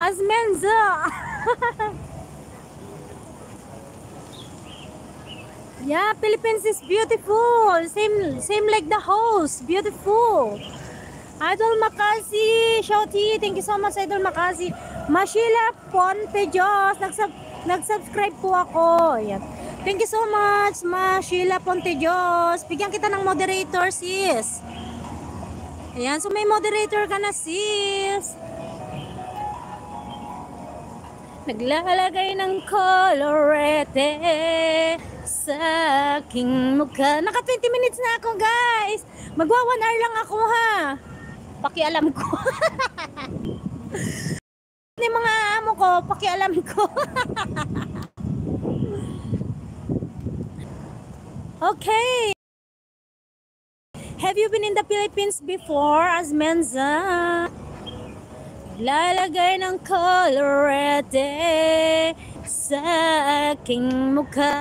Asmenza. Yeah, Philippines is beautiful. Same like the host. Beautiful. Idol Makasi, Shouty, thank you so much, Idol Makasi. Mashila Pontejos, nag-subscribe po ako. Ayan. Thank you so much, Mashila Pontejos. Bigyan kita ng moderator, sis. Ayan, so may moderator ka na, sis. Naglalagay ng kolorete sa aking mukha. Naka 20 minutes na ako, guys. Magwa 1 hour lang ako, ha. Pakialam ko. Yung mga amo ko, pakialam ko. Okay. Have you been in the Philippines before, Asmenza? Lalagay ng kolorete sa aking mukha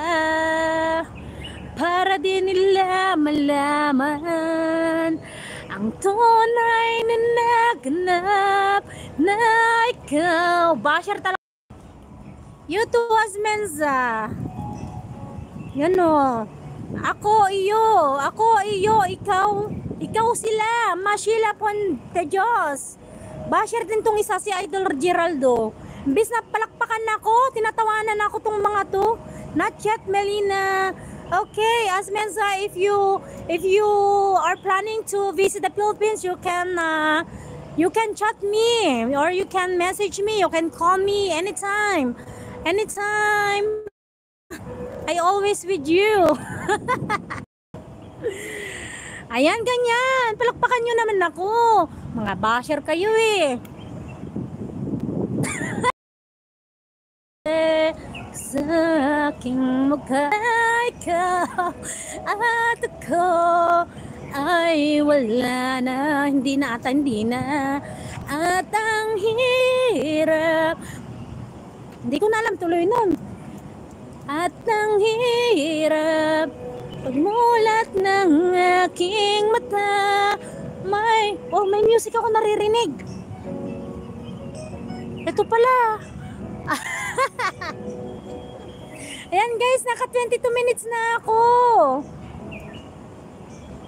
para din nila malaman ang tunay na naganap na ikaw. Basher talaga. You too, Asmenza. Yan o. Ako, iyo, ikaw sila. Mashila Pontejos. Basher din tong isa, si Idol Geraldo. Imbis na palakpakan ako, tinatawanan ako tong mga to. Not yet, Melina. Okay, Asmenza, if you are planning to visit the Philippines, you can chat me or you can message me, you can call me anytime. Anytime. I always with you. Ayan, ganyan. Palakpakan nyo naman ako. Mga basher kayo eh. Sa aking mukha ikaw at ako ay wala na. Hindi na. At ang hirap. Hindi ko na alam tuloy nun. At ang hirap pagmulat ng aking mata. May music ako naririnig. Ito pala. Ayan guys, naka 22 minutes na ako.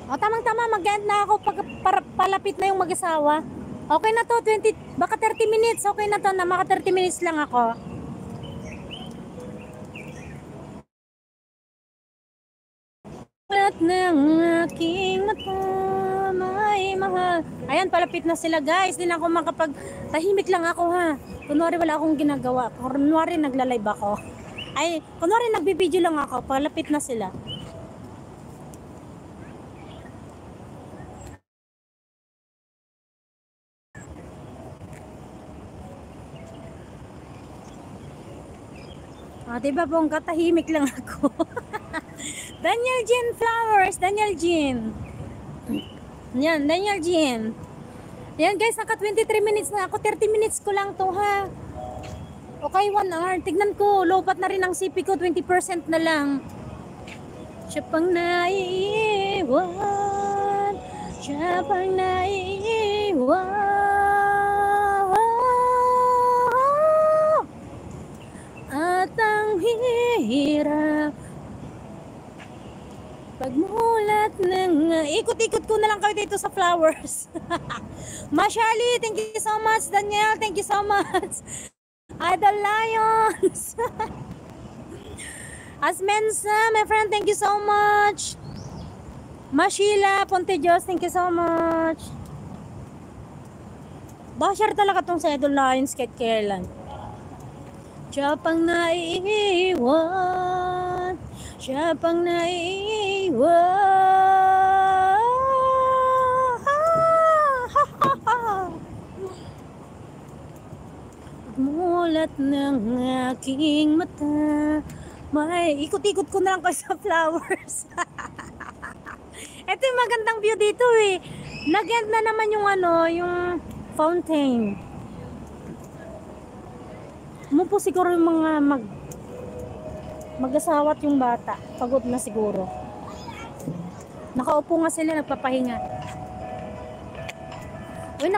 O tamang-tama, mag-end na ako para palapit na yung mag-asawa. Okay na to, baka 30 minutes. Okay na to, na maka 30 minutes lang ako. At ng aking mata may mahal. Ayan, palapit na sila guys. Di na ako tahimik lang ako ha. Kunwari wala akong ginagawa. Kunwari nagla-live ako. Ay, kunwari nagbibideo lang ako. Palapit na sila. Diba pong katahimik lang ako. Daniel Jean Flowers, Daniel Jean. Yan, Daniel Jean. Yan guys, naka 23 minutes na ako. 30 minutes ko lang to ha. Okay, 1 hour. Tignan ko, lopat na rin ang CP ko. 20% na lang. Siya pang naiiwan. Siya pang naiiwan. At ang hirap pagmulat ng ikot-ikot ko na lang kayo dito sa flowers. Mashali, thank you so much. Daniel, thank you so much. Idol Lions. Asmenza, my friend, thank you so much. Mashila Pontejos, thank you so much. Basher talaga tong sa Idol Lions kahit kailan. Siya pang naiiwan. Siya pang naiiwan. Mulat ng aking mata. May ikot-ikot ko na lang kayo sa flowers. Ito yung magandang view dito eh. Nag-end na naman yung yung fountain. Umupo siguro yung mga mag-asawat yung bata. Pagod na siguro. Nakaupo nga sila, nagpapahinga. Uy,